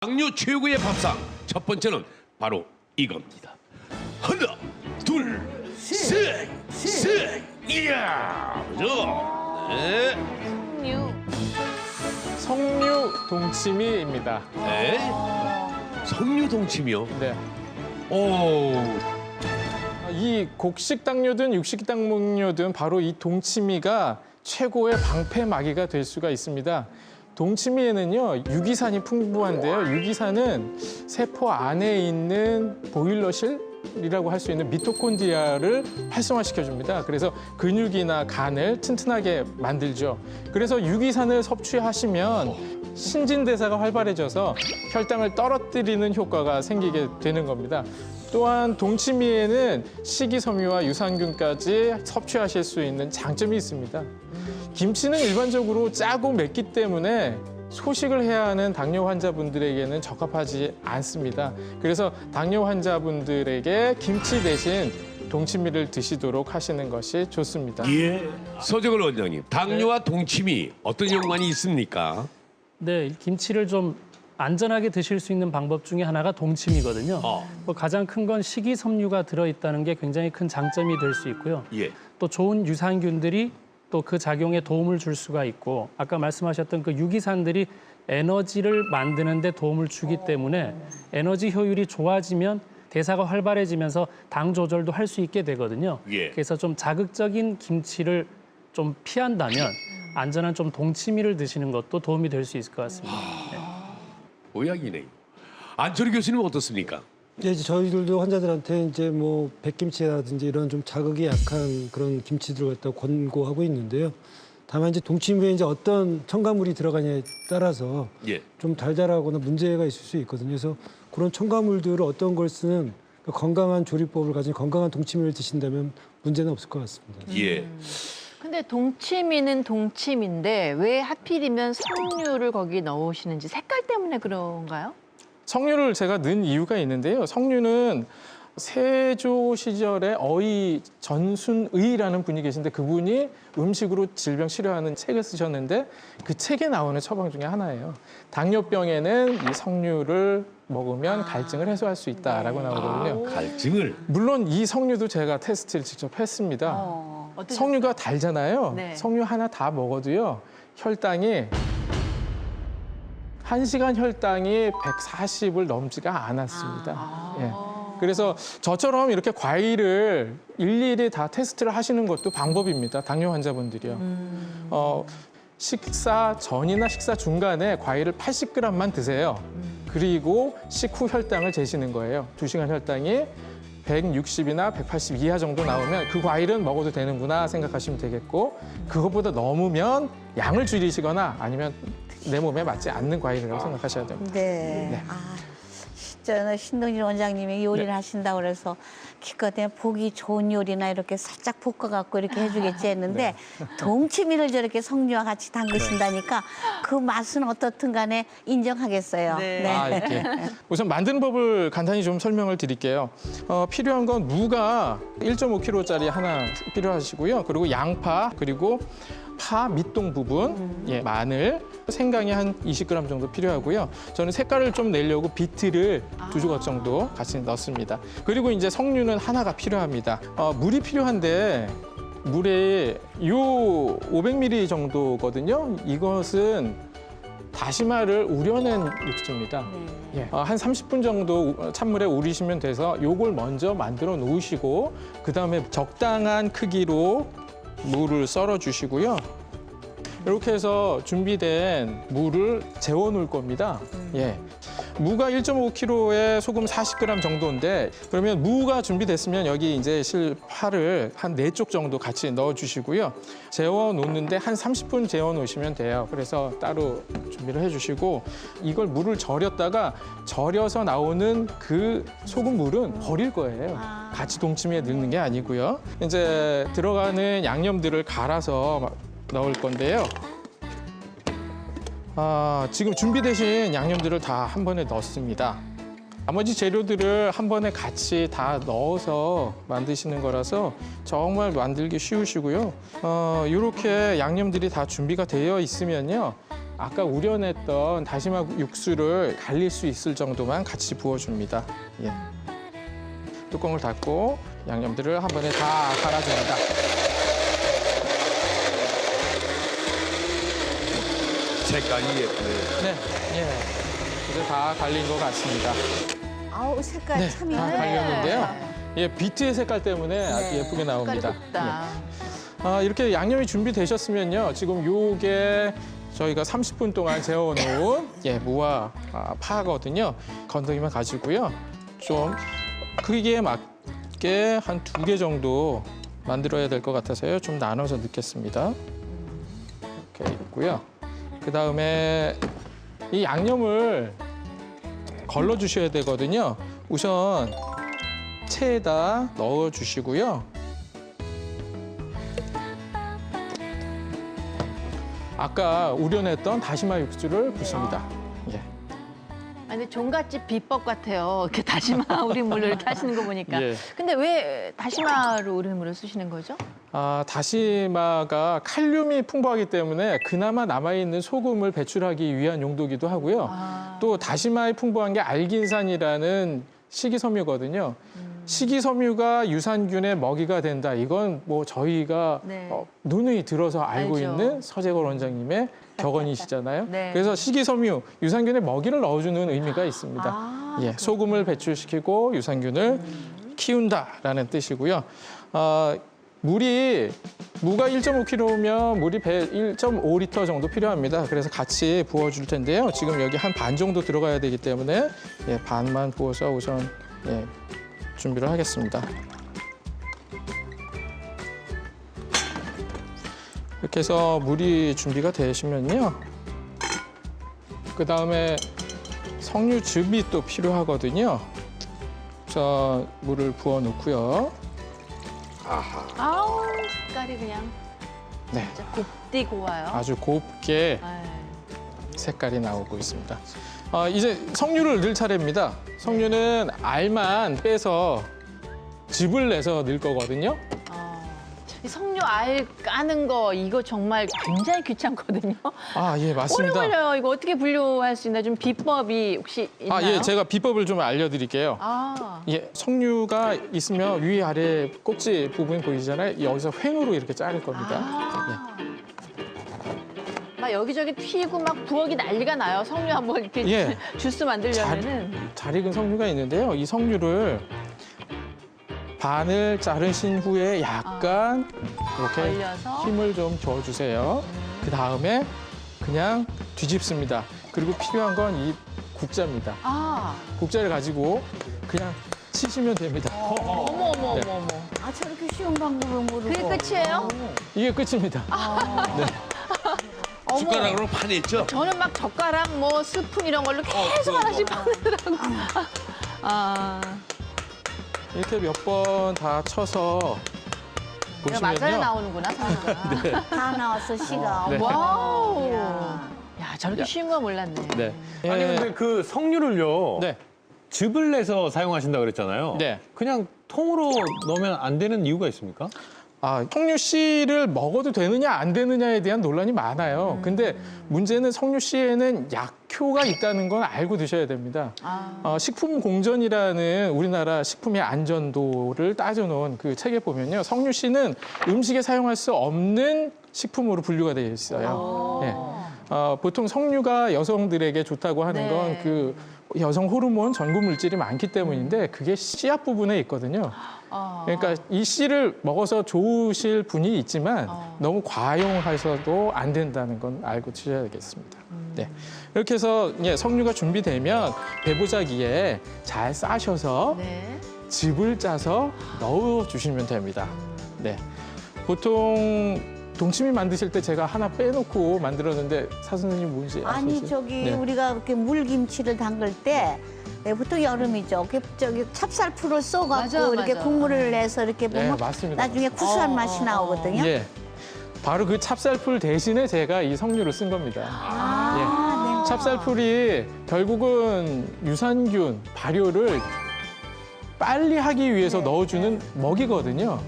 당뇨 최고의 밥상 첫 번째는 바로 이겁니다. 하나, 둘, 셋, 이야, 그죠? 네, 석류 동치미입니다. 네. 석류 동치미요. 네. 오, 이 곡식 당뇨든 육식 당뇨든 바로 이 동치미가 최고의 방패막이가 될 수가 있습니다. 동치미에는요, 유기산이 풍부한데요. 유기산은 세포 안에 있는 보일러실이라고 할 수 있는 미토콘드리아를 활성화시켜줍니다. 그래서 근육이나 간을 튼튼하게 만들죠. 그래서 유기산을 섭취하시면 신진대사가 활발해져서 혈당을 떨어뜨리는 효과가 생기게 되는 겁니다. 또한 동치미에는 식이섬유와 유산균까지 섭취하실 수 있는 장점이 있습니다. 김치는 일반적으로 짜고 맵기 때문에 소식을 해야 하는 당뇨 환자분들에게는 적합하지 않습니다. 그래서 당뇨 환자분들에게 김치 대신 동치미를 드시도록 하시는 것이 좋습니다. 예. 서정을 원장님, 당뇨와 동치미 어떤 연관이 있습니까? 네, 김치를 좀 안전하게 드실 수 있는 방법 중에 하나가 동치미거든요. 뭐 가장 큰 건 식이섬유가 들어있다는 게 굉장히 큰 장점이 될 수 있고요. 예. 또 좋은 유산균들이 또 그 작용에 도움을 줄 수가 있고, 아까 말씀하셨던 그 유기산들이 에너지를 만드는 데 도움을 주기 때문에 에너지 효율이 좋아지면 대사가 활발해지면서 당 조절도 할 수 있게 되거든요. 예. 그래서 좀 자극적인 김치를 좀 피한다면 안전한 좀 동치미를 드시는 것도 도움이 될 수 있을 것 같습니다. 보약이네요. 안철희 교수님 어떻습니까? 이제 저희들도 환자들한테 이제 뭐 백김치라든지 이런 좀 자극이 약한 그런 김치들을 갖다 권고하고 있는데요. 다만 이제 동치미에 이제 어떤 첨가물이 들어가냐에 따라서 예. 좀 달달하거나 문제가 있을 수 있거든요. 그래서 그런 첨가물들을 어떤 걸 쓰는 건강한 조리법을 가진 건강한 동치미를 드신다면 문제는 없을 것 같습니다. 예. 근데 동치미는 동치미인데 왜 하필이면 석류를 거기 넣으시는지 색깔 때문에 그런가요? 석류를 제가 넣은 이유가 있는데요. 석류는 세조 시절에 어의 전순의라는 분이 계신데 그분이 음식으로 질병 치료하는 책을 쓰셨는데 그 책에 나오는 처방 중에 하나예요. 당뇨병에는 이 석류를 먹으면 갈증을 해소할 수 있다라고 나오거든요. 갈증을. 물론 이 석류도 제가 테스트를 직접 했습니다. 어떠셨어요? 석류가 달잖아요. 네. 석류 하나 다 먹어도요. 혈당이 1시간 혈당이 140을 넘지가 않았습니다. 예. 그래서 저처럼 이렇게 과일을 일일이 다 테스트를 하시는 것도 방법입니다. 당뇨 환자분들이요. 식사 전이나 식사 중간에 과일을 80g만 드세요. 그리고 식후 혈당을 재시는 거예요. 2시간 혈당이 160이나 180 이하 정도 나오면 그 과일은 먹어도 되는구나 생각하시면 되겠고, 그것보다 넘으면 양을 줄이시거나 아니면 내 몸에 맞지 않는 과일이라고 생각하셔야 됩니다. 네. 아, 저는 신동진 원장님이 요리를 하신다고 그래서 기껏해 보기 좋은 요리나 이렇게 살짝 볶아갖고 이렇게 해주겠지 했는데 동치미를 저렇게 석류와 같이 담그신다니까 그 맛은 어떻든 간에 인정하겠어요. 네. 아, 이렇게. 우선 만드는 법을 간단히 좀 설명을 드릴게요. 필요한 건 무가 1.5kg짜리 하나 필요하시고요. 그리고 양파, 그리고 파 밑동 부분, 예, 마늘, 생강이 한 20g 정도 필요하고요. 저는 색깔을 좀 내려고 비트를 2조각 정도 같이 넣습니다. 그리고 이제 석류는 하나가 필요합니다. 물이 필요한데 물에 요 500ml 정도거든요. 이것은 다시마를 우려낸 육수입니다. 예, 한 30분 정도 찬물에 우리시면 돼서 요걸 먼저 만들어 놓으시고 그다음에 적당한 크기로 무를 썰어 주시고요. 이렇게 해서 준비된 무를 재워 놓을 겁니다. 예. 무가 1.5kg에 소금 40g 정도인데, 그러면 무가 준비됐으면 여기 이제 실파를 한 4쪽 정도 같이 넣어 주시고요. 재워 놓는데 한 30분 재워 놓으시면 돼요. 그래서 따로 준비를 해 주시고, 이걸 물을 절였다가 절여서 나오는 그 소금물은 버릴 거예요. 같이 동치미에 넣는 게 아니고요. 이제 들어가는 양념들을 갈아서 넣을 건데요. 지금 준비되신 양념들을 다 한 번에 넣습니다. 나머지 재료들을 한 번에 같이 다 넣어서 만드시는 거라서 정말 만들기 쉬우시고요. 이렇게 양념들이 다 준비가 되어 있으면요. 아까 우려냈던 다시마 육수를 갈릴 수 있을 정도만 같이 부어줍니다. 예. 뚜껑을 닫고 양념들을 한 번에 다 갈아줍니다. 색깔이 예쁘네요. 네, 예. 이제 다 갈린 것 같습니다. 아우 색깔 네, 참 다 예쁘네. 갈렸는데요. 예, 비트의 색깔 때문에 아주 네. 예쁘게 나옵니다. 색깔이 곱다. 예. 이렇게 양념이 준비되셨으면요. 지금 요게 저희가 30분 동안 재워놓은 무와 파거든요. 건더기만 가지고요. 좀 크기에 맞게 한 2개 정도 만들어야 될 것 같아서요. 좀 나눠서 넣겠습니다. 이렇게 있고요. 그다음에 이 양념을 걸러 주셔야 되거든요. 우선 체에다 넣어 주시고요. 아까 우려냈던 다시마 육수를 붓습니다. 예. 아, 근데 종갓집 비법 같아요. 이렇게 다시마 우린물로 이렇게 하시는 거 보니까. 예. 근데 왜 다시마로 우린물을 쓰시는 거죠? 다시마가 칼륨이 풍부하기 때문에 그나마 남아있는 소금을 배출하기 위한 용도기도 하고요. 또 다시마에 풍부한 게 알긴산이라는 식이섬유거든요. 식이섬유가 유산균의 먹이가 된다. 이건 뭐 저희가 네. 누누이 들어서 알고 알죠. 있는 서재걸 원장님의 격언이시잖아요. 네. 그래서 식이섬유, 유산균의 먹이를 넣어주는 의미가 있습니다. 예, 소금을 배출시키고 유산균을 키운다라는 뜻이고요. 무가 1.5kg면 물이 1.5리터 정도 필요합니다. 그래서 같이 부어줄 텐데요. 지금 여기 한 반 정도 들어가야 되기 때문에 반만 부어서 우선 준비를 하겠습니다. 이렇게 해서 물이 준비가 되시면요. 그다음에 석류즙이 또 필요하거든요. 그래서 물을 부어 놓고요. 아우, 색깔이 그냥 네, 진짜 곱디 고와요. 아주 곱게 아유. 색깔이 나오고 있습니다. 이제 석류를 넣을 차례입니다. 석류는 알만 빼서 즙을 내서 넣을 거거든요. 이 석류 알 까는 거 이거 정말 굉장히 귀찮거든요. 예, 오래 맞습니다. 걸려요. 이거 어떻게 분류할 수 있나? 좀 비법이 혹시 있나요? 예, 제가 비법을 좀 알려드릴게요. 석류가 있으면 위아래 꼭지 부분이 보이잖아요. 여기서 횡으로 이렇게 자를 겁니다. 막 여기저기 튀고 막 부엌이 난리가 나요. 석류 한번 이렇게 예. 주스 만들려면은. 잘 익은 석류가 있는데요. 이 석류를 반을 자르신 후에 약간 이렇게 걸려서. 힘을 좀 줘주세요. 그 다음에 그냥 뒤집습니다. 그리고 필요한 건 이 국자입니다. 국자를 가지고 그냥 치시면 됩니다. 어머. 저렇게 쉬운 방법을 모르고. 그게 끝이에요? 이게 끝입니다. 어머. 숟가락으로 파냈죠? 저는 막 젓가락, 뭐 스푼 이런 걸로 계속 하나씩 파내더라고요. 이렇게 몇 번 다 쳐서 맞아야 보시면요. 나오는구나, 석류가. 다 나왔어 씨가. 네. 와우. 야. 야, 저렇게 쉬운 거 몰랐네. 네. 아니 근데 그 석류를요. 네. 즙을 내서 사용하신다 그랬잖아요. 네. 그냥 통으로 넣으면 안 되는 이유가 있습니까? 석류 씨를 먹어도 되느냐 안 되느냐에 대한 논란이 많아요. 근데 문제는 석류 씨에는 약효가 있다는 건 알고 드셔야 됩니다. 식품공전이라는 우리나라 식품의 안전도를 따져놓은 그 책에 보면요. 석류 씨는 음식에 사용할 수 없는 식품으로 분류가 되어 있어요. 예. 보통 석류가 여성들에게 좋다고 하는 네. 건 그 여성 호르몬 전구 물질이 많기 때문인데 그게 씨앗 부분에 있거든요. 그러니까 이 씨를 먹어서 좋으실 분이 있지만 너무 과용하셔도 안 된다는 건 알고 드셔야겠습니다. 네. 이렇게 해서 석류가 준비되면 배보자기에 잘 싸셔서 네. 즙을 짜서 넣어주시면 됩니다. 네. 보통 동치미 만드실 때 제가 하나 빼놓고 만들었는데 사선생님 뭔지 아니 아시죠? 저기 네. 우리가 이렇게 물김치를 담글 때 보통 여름이죠. 저기 찹쌀풀을 쏘갖고 맞아, 이렇게 맞아. 국물을 내서 이렇게 네, 보면 맞습니다. 나중에 구수한 맛이 나오거든요. 예. 바로 그 찹쌀풀 대신에 제가 이 석류를 쓴 겁니다. 아, 네. 찹쌀풀이 결국은 유산균 발효를 빨리 하기 위해서 넣어주는 먹이거든요.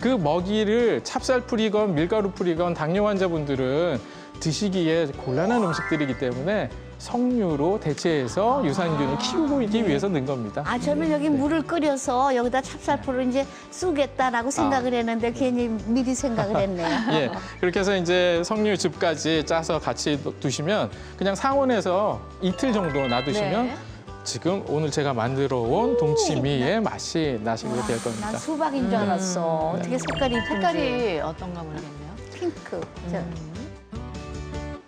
그 먹이를 찹쌀풀이건 밀가루풀이건 당뇨 환자분들은 드시기에 곤란한 음식들이기 때문에 석류로 대체해서 유산균을 키우기 위해서 넣은 겁니다. 아, 저는 여기 물을 끓여서 여기다 찹쌀풀을 이제 쏘겠다라고 생각을 했는데 괜히 미리 생각을 했네요. 예, 그렇게 해서 이제 석류즙까지 짜서 같이 두시면 그냥 상온에서 이틀 정도 놔두시면 네. 지금 오늘 제가 만들어 온 동치미의 맛이 나시게 될 겁니다. 난 수박인 줄 알았어. 어떻게 색깔이 이쁜지. 색깔이 어떤가 모르겠네요. 핑크.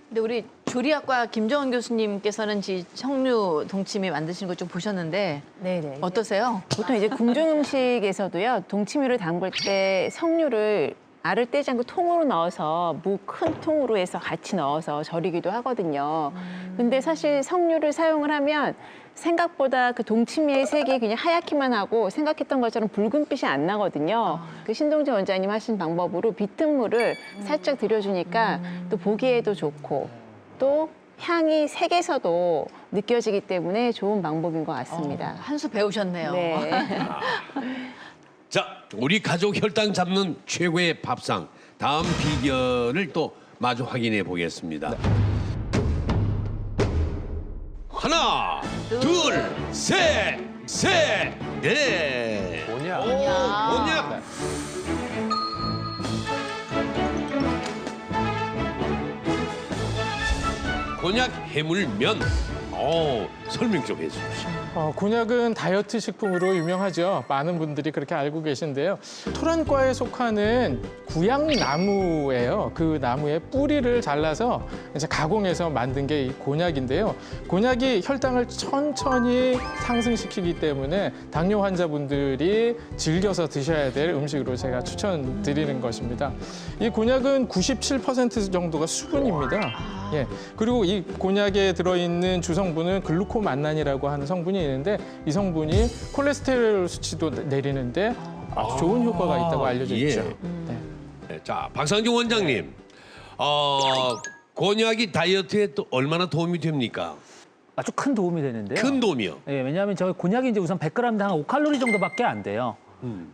근데 우리 조리학과 김정은 교수님께서는 석류 동치미 만드시는 거 좀 보셨는데 네네. 어떠세요? 보통 이제 궁중 음식에서도요, 동치미를 담글 때 석류를 알을 떼지 않고 통으로 넣어서 무 큰 통으로 해서 같이 넣어서 절이기도 하거든요. 근데 사실 석류를 사용을 하면 생각보다 그 동치미의 색이 그냥 하얗기만 하고 생각했던 것처럼 붉은빛이 안 나거든요. 그 신동진 원장님 하신 방법으로 비튼 물을 살짝 들여주니까 또 보기에도 좋고 또 향이 색에서도 느껴지기 때문에 좋은 방법인 것 같습니다. 한 수 배우셨네요. 네. 자, 우리 가족 혈당 잡는 최고의 밥상. 다음 비결을 또 마주 확인해 보겠습니다. 하나, 둘, 셋, 넷. 뭐냐? 뭐냐? 곤약 해물면. 설명 좀 해주십시오. 곤약은 다이어트 식품으로 유명하죠. 많은 분들이 그렇게 알고 계신데요. 토란과에 속하는 구약나무예요. 그 나무의 뿌리를 잘라서 이제 가공해서 만든 게 이 곤약인데요. 곤약이 혈당을 천천히 상승시키기 때문에 당뇨 환자분들이 즐겨서 드셔야 될 음식으로 제가 추천드리는 것입니다. 이 곤약은 97% 정도가 수분입니다. 예. 그리고 이 곤약에 들어있는 주성분은 글루코만난이라고 하는 성분이 있는데 이 성분이 콜레스테롤 수치도 내리는데 아주 좋은 효과가 있다고 알려져 예. 있죠. 네. 네, 자, 박상중 원장님. 곤약이 다이어트에 또 얼마나 도움이 됩니까? 아주 큰 도움이 되는데요. 큰 도움이요. 예, 왜냐하면 저희 곤약이 이제 우선 100g당 5칼로리 정도밖에 안 돼요.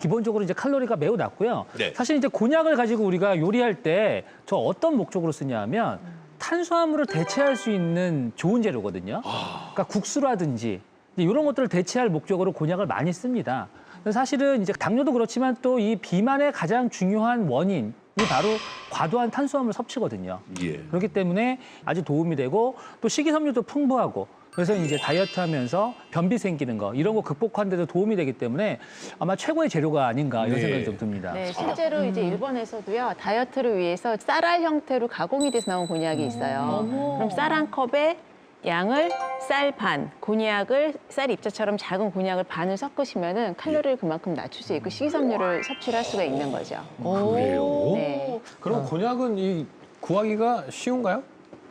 기본적으로 이제 칼로리가 매우 낮고요. 네. 사실 이제 곤약을 가지고 우리가 요리할 때 저 어떤 목적으로 쓰냐면 탄수화물을 대체할 수 있는 좋은 재료거든요. 그러니까 국수라든지 이런 것들을 대체할 목적으로 곤약을 많이 씁니다. 사실은 이제 당뇨도 그렇지만 또 이 비만의 가장 중요한 원인이 바로 과도한 탄수화물 섭취거든요. 예. 그렇기 때문에 아주 도움이 되고 또 식이섬유도 풍부하고 그래서 이제 다이어트하면서 변비 생기는 거 이런 거 극복하는 데도 도움이 되기 때문에 아마 최고의 재료가 아닌가 이런 네. 생각이 좀 듭니다. 네, 실제로 이제 일본에서도요, 다이어트를 위해서 쌀알 형태로 가공이 돼서 나온 곤약이 있어요. 그럼 쌀 한 컵에 양을 쌀 반, 곤약을 쌀 입자처럼 작은 곤약을 반을 섞으시면은 칼로리를 그만큼 낮출 수 있고 식이섬유를 섭취를 할 수가 있는 거죠. 그래요? 네. 그럼 곤약은 이 구하기가 쉬운가요?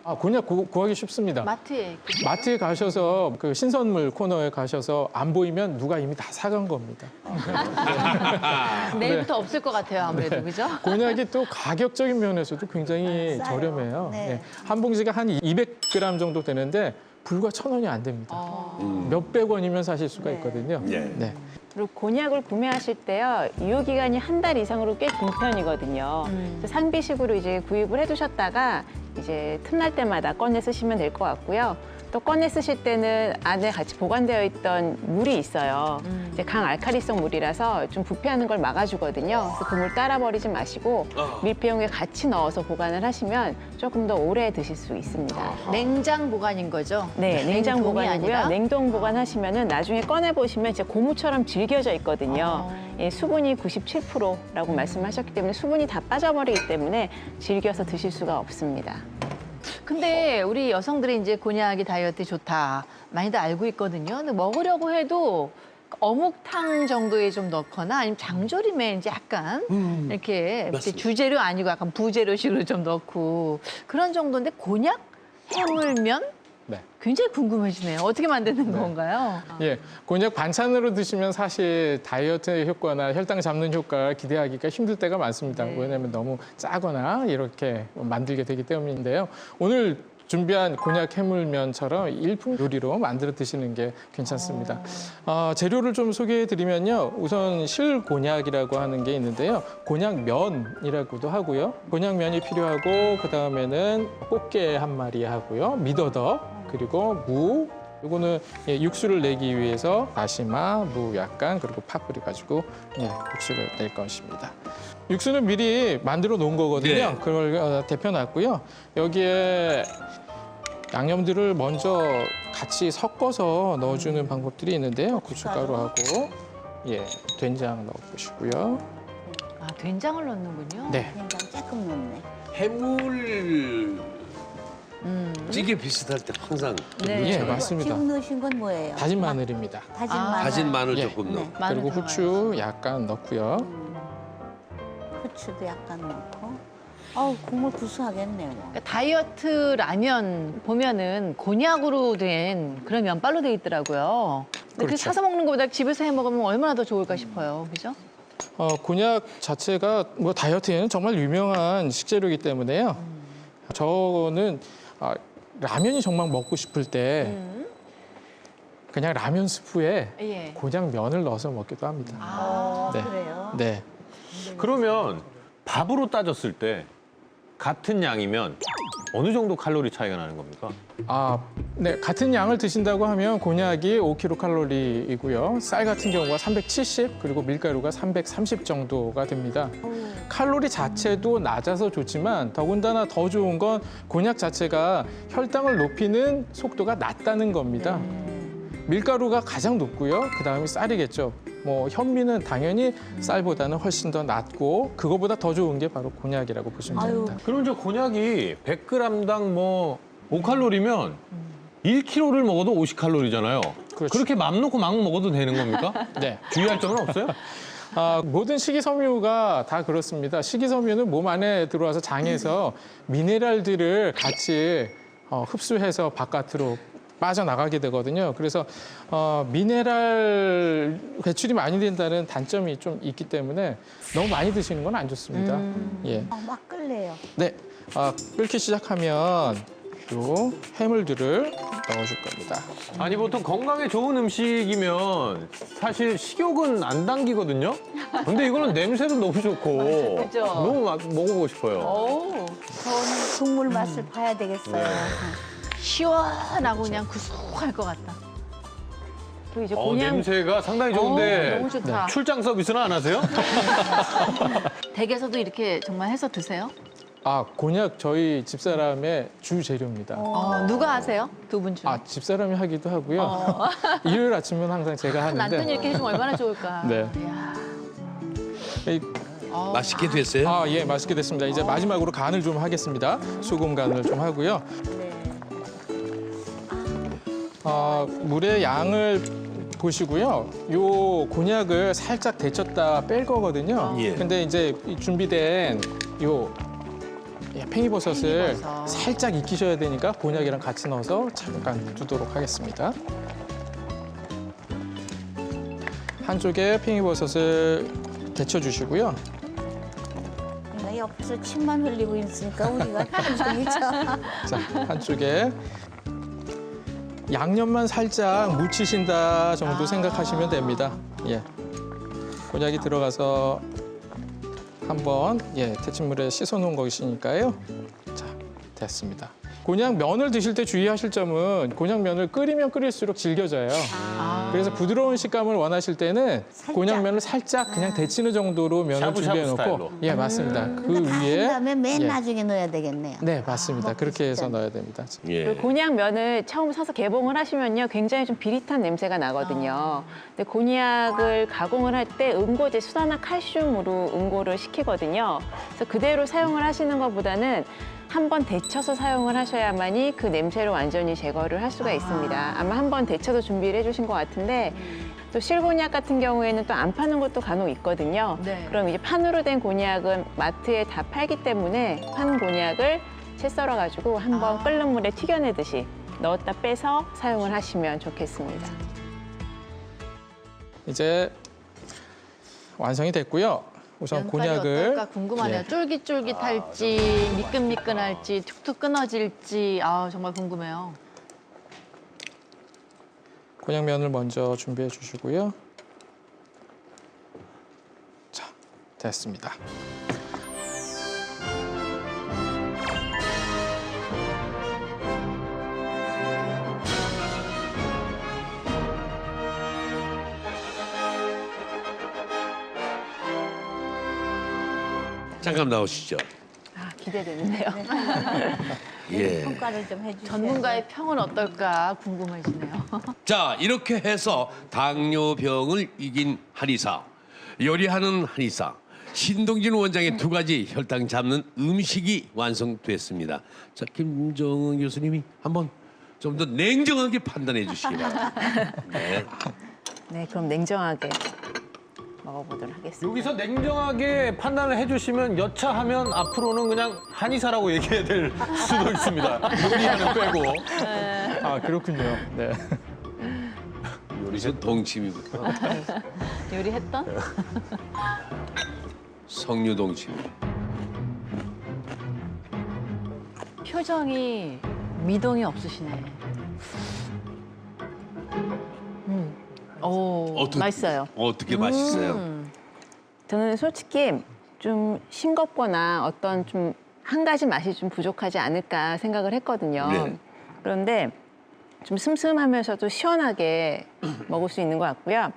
곤약 구하기 쉽습니다. 마트에 마트에 가셔서 그 신선물 코너에 가셔서 안 보이면 누가 이미 다 사간 겁니다. 내일부터 없을 것 같아요. 아무래도 그죠? 곤약이 또 가격적인 면에서도 굉장히 싸요. 저렴해요. 네. 예. 한 봉지가 한 200g 정도 되는데 불과 1,000원이 안 됩니다. 몇백 원이면 사실 수가 있거든요. 예. 네. 그리고 곤약을 구매하실 때요, 유효기간이 한 달 이상으로 꽤 긴 편이거든요. 그래서 상비식으로 이제 구입을 해두셨다가 이제 틈날 때마다 꺼내 쓰시면 될 것 같고요. 또 꺼내 쓰실 때는 안에 같이 보관되어 있던 물이 있어요. 이제 강알칼리성 물이라서 좀 부패하는 걸 막아주거든요. 그래서 그 물 따라 버리지 마시고 밀폐용에 같이 넣어서 보관을 하시면 조금 더 오래 드실 수 있습니다. 냉장 보관인 거죠? 네, 냉장 냉동이 보관이고요. 아니라? 냉동 보관하시면은 나중에 꺼내 보시면 진짜 고무처럼 질겨져 있거든요. 예, 수분이 97%라고 말씀하셨기 때문에 수분이 다 빠져버리기 때문에 질겨서 드실 수가 없습니다. 근데 우리 여성들이 이제 곤약이 다이어트에 좋다 많이들 알고 있거든요. 근데 먹으려고 해도 어묵탕 정도에 좀 넣거나 아니면 장조림에 이제 약간 이렇게 맞습니다. 주재료 아니고 약간 부재료식으로 좀 넣고 그런 정도인데 곤약 해물면 네. 굉장히 궁금해지네요. 어떻게 만드는 건가요? 예, 곤약 반찬으로 드시면 사실 다이어트 효과나 혈당 잡는 효과를 기대하기가 힘들 때가 많습니다. 네. 왜냐하면 너무 짜거나 이렇게 만들게 되기 때문인데요. 오늘 준비한 곤약 해물면처럼 일품 요리로 만들어 드시는 게 괜찮습니다. 재료를 좀 소개해 드리면요. 우선 실곤약이라고 하는 게 있는데요. 곤약면이라고도 하고요. 곤약면이 필요하고 그다음에는 꽃게 한 마리 하고요. 미더덕 그리고 무. 요거는 육수를 내기 위해서 다시마, 무 약간 그리고 파뿌리 가지고 육수를 낼 것입니다. 육수는 미리 만들어 놓은 거거든요. 네. 그걸 데펴놨고요. 여기에 양념들을 먼저 같이 섞어서 넣어주는 방법들이 있는데요. 고춧가루하고 된장 넣어보시고요. 아, 된장을 넣는군요. 네. 된장 조금 넣네. 해물 찌개 비슷할 때 항상 네. 예, 넣잖아요. 맞습니다. 지금 넣으신 건 뭐예요? 다진 마늘입니다. 다진 아. 마늘. 다진 마늘 예. 조금 넣어. 네. 마늘 그리고 들어가야지. 후추 약간 넣고요. 후추도 약간 넣고. 어우, 국물 구수하겠네요. 뭐. 그러니까 다이어트 라면 보면은 곤약으로 된 그런 면발로 돼 있더라고요. 근데 그 그렇죠. 사서 먹는 것보다 집에서 해 먹으면 얼마나 더 좋을까 싶어요. 그죠? 곤약 자체가 뭐 다이어트에는 정말 유명한 식재료이기 때문에요. 저는 라면이 정말 먹고 싶을 때 그냥 라면 스프에 예. 곤약 면을 넣어서 먹기도 합니다. 네. 그래요? 네. 그러면 밥으로 따졌을 때 같은 양이면 어느 정도 칼로리 차이가 나는 겁니까? 네. 같은 양을 드신다고 하면 곤약이 5kcal 쌀 같은 경우가 370 그리고 밀가루가 330 정도가 됩니다. 칼로리 자체도 낮아서 좋지만 더군다나 더 좋은 건 곤약 자체가 혈당을 높이는 속도가 낮다는 겁니다. 밀가루가 가장 높고요. 그다음이 쌀이겠죠. 뭐 현미는 당연히 쌀보다는 훨씬 더 낮고 그거보다 더 좋은 게 바로 곤약이라고 보시면 됩니다. 그럼 저 곤약이 100g당 뭐 5칼로리면 1kg를 먹어도 50칼로리잖아요. 그렇죠. 그렇게 맘 놓고 막 먹어도 되는 겁니까? 네. 주의할 점은 없어요? 모든 식이섬유가 다 그렇습니다. 식이섬유는 몸 안에 들어와서 장에서 미네랄들을 같이 흡수해서 바깥으로 빠져나가게 되거든요. 그래서 미네랄 배출이 많이 된다는 단점이 좀 있기 때문에 너무 많이 드시는 건 안 좋습니다. 예. 막 끓래요. 네. 끓기 시작하면 요 해물들을 넣어줄 겁니다. 아니 보통 건강에 좋은 음식이면 사실 식욕은 안 당기거든요. 근데 이거는 냄새도 너무 좋고 그죠? 너무 먹어보고 싶어요. 오, 국물 맛을 봐야 되겠어요. 시원하고 그냥 구수할 것 같다. 또 이제 곤약 냄새가 상당히 좋은데 너무 좋다. 출장 서비스는 안 하세요? 댁에서도 이렇게 정말 해서 드세요? 곤약 저희 집사람의 주 재료입니다. 누가 하세요? 두 분 중에? 집사람이 하기도 하고요. 일요일 아침은 항상 제가 하는데. 남편이 이렇게 해주면 얼마나 좋을까. 네. 이야. 맛있게 됐어요? 예, 맛있게 됐습니다. 이제 마지막으로 간을 좀 하겠습니다. 소금 간을 좀 하고요. 물의 양을 보시고요. 요 곤약을 살짝 데쳤다 뺄 거거든요. 예. 근데 이제 이 준비된 요 팽이버섯을 팽이버섯. 살짝 익히셔야 되니까 곤약이랑 같이 넣어서 잠깐 두도록 하겠습니다. 한쪽에 팽이버섯을 데쳐주시고요. 내가 옆에서 침만 흘리고 있으니까 우리가 힘들죠. 자, 한쪽에 양념만 살짝 묻히신다 정도 생각하시면 됩니다. 예. 곤약이 들어가서 한번 데친물에 씻어놓은 것이니까요. 자, 됐습니다. 곤약 면을 드실 때 주의하실 점은 곤약 면을 끓이면 끓일수록 질겨져요. 그래서 부드러운 식감을 원하실 때는 살짝. 곤약 면을 살짝 그냥 데치는 정도로 면을 샤브샤브 준비해 스타일로. 놓고 예, 맞습니다. 그 그러니까 다 위에 한 다음에 맨 예. 나중에 넣어야 되겠네요. 네, 맞습니다. 그렇게 해서 진짜. 넣어야 됩니다. 예. 그 곤약면을 처음 사서 개봉을 하시면요, 굉장히 좀 비릿한 냄새가 나거든요. 근데 곤약을 가공을 할 때 응고제 수산화 칼슘으로 응고를 시키거든요. 그래서 그대로 사용을 하시는 것보다는 한번 데쳐서 사용을 하셔야만이 그 냄새를 완전히 제거를 할 수가 있습니다. 아마 한번 데쳐서 준비를 해주신 것 같은데 또 실곤약 같은 경우에는 또 안 파는 것도 간혹 있거든요. 네. 그럼 이제 판으로 된 곤약은 마트에 다 팔기 때문에 판 곤약을 채 썰어가지고 한번 끓는 물에 튀겨내듯이 넣었다 빼서 사용을 하시면 좋겠습니다. 이제 완성이 됐고요. 우선 면발이 곤약을 어떨까 궁금하네요. 예. 쫄깃쫄깃할지 미끈미끈할지 툭툭 끊어질지 정말 궁금해요. 곤약면을 먼저 준비해 주시고요. 자, 됐습니다. 잠깐 나오시죠. 기대되는데요. 예. 평가를 좀 해주세요. 전문가의 평은 어떨까 궁금해지네요. 자, 이렇게 해서 당뇨병을 이긴 한의사, 요리하는 한의사 신동진 원장의 두 가지 혈당 잡는 음식이 완성됐습니다. 자, 김정은 교수님이 한번 좀 더 냉정하게 판단해 주시기 바랍니다. 네. 네, 그럼 냉정하게 먹어보도록 하겠습니다. 여기서 냉정하게 판단을 해주시면 여차하면 앞으로는 그냥 한의사라고 얘기해야 될 수도 있습니다. 요리하는 빼고. 아, 그렇군요. 네. 요리서 동치미부터 요리했던? 석류 동치미. 표정이 미동이 없으시네. 맛있어요. 어떻게 맛있어요? 저는 솔직히 좀 싱겁거나 어떤 좀 한 가지 맛이 좀 부족하지 않을까 생각을 했거든요. 네. 그런데 좀 슴슴하면서도 시원하게 먹을 수 있는 것 같고요.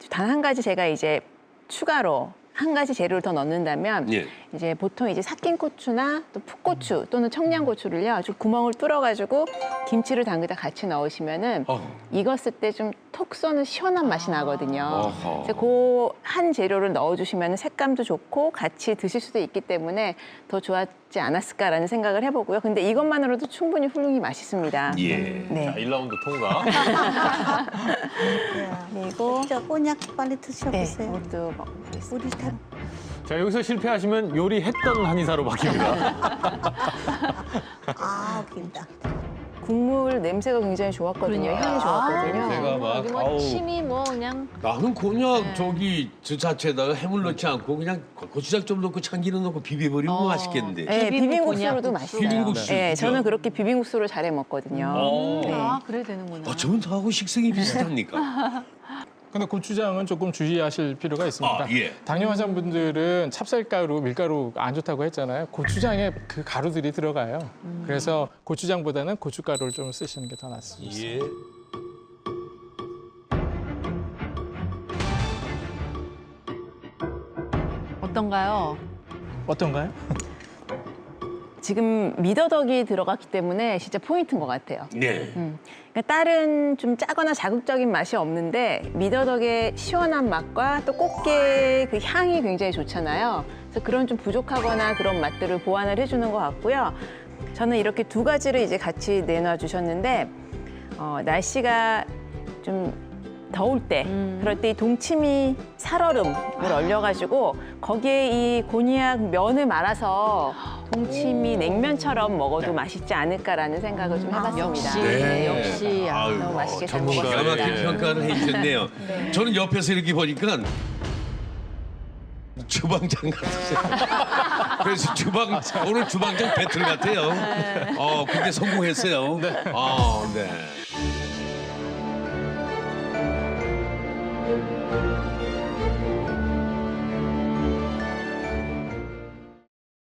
단 한 가지 제가 이제 추가로 한 가지 재료를 더 넣는다면 예. 이제 보통 이제 삭힌 고추나 또 풋고추 또는 청양고추를요 좀 구멍을 뚫어가지고 김치를 담그다 같이 넣으시면은 익었을 때 좀 톡 쏘는 시원한 맛이 나거든요. 어허. 그래서 그 한 재료를 넣어주시면 색감도 좋고 같이 드실 수도 있기 때문에 더 좋았지 않았을까라는 생각을 해보고요. 근데 이것만으로도 충분히 훌륭히 맛있습니다. 예. 네. 1라운드 통과. 그리고 저 곤약 빨리 네, 드셔보세요. 이것도 먹어보겠습니다. 우리 다 자, 여기서 실패하시면 요리했던 한의사로 바뀝니다. 웃긴다. 국물 냄새가 굉장히 좋았거든요. 향이 좋았거든요. 냄새가 막 여기 뭐 침이 뭐 그냥 나는 곤약 저기 저 자체에다가 해물 넣지 않고 그냥 고추장 좀 넣고 참기름 넣고 비벼버리면 맛있겠는데. 네, 비빔국수로도 곤약국수. 맛있어요. 비빔국수, 네, 그죠? 저는 그렇게 비빔국수를 잘해 먹거든요. 네. 그래 되는구나. 어쩌면 저하고 식성이 비슷합니까? 근데 고추장은 조금 주의하실 필요가 있습니다. 아, 예. 당뇨 환자분들은 찹쌀가루, 밀가루 안 좋다고 했잖아요. 고추장에 그 가루들이 들어가요. 그래서 고추장보다는 고춧가루를 좀 쓰시는 게 더 낫습니다. 예. 어떤가요? 어떤가요? 지금 미더덕이 들어갔기 때문에 진짜 포인트인 것 같아요. 네. 그러니까 다른 좀 짜거나 자극적인 맛이 없는데 미더덕의 시원한 맛과 또 꽃게 그 향이 굉장히 좋잖아요. 그래서 그런 좀 부족하거나 그런 맛들을 보완을 해주는 것 같고요. 저는 이렇게 두 가지를 이제 같이 내놔 주셨는데 날씨가 좀 더울 때 그럴 때 이 동치미 살얼음을 얼려가지고 거기에 이 곤약 면을 말아서 동치미 냉면처럼 먹어도 맛있지 않을까라는 생각을 좀 해봤습니다. 역시 네. 역시 아유, 너무 맛있게 잘 기가 먹었습니다. 막힌 평가를 해주셨네요. 저는 옆에서 이렇게 보니까 주방장 같으세요. 그래서 오늘 주방장 배틀 같아요. 그게 성공했어요. 네.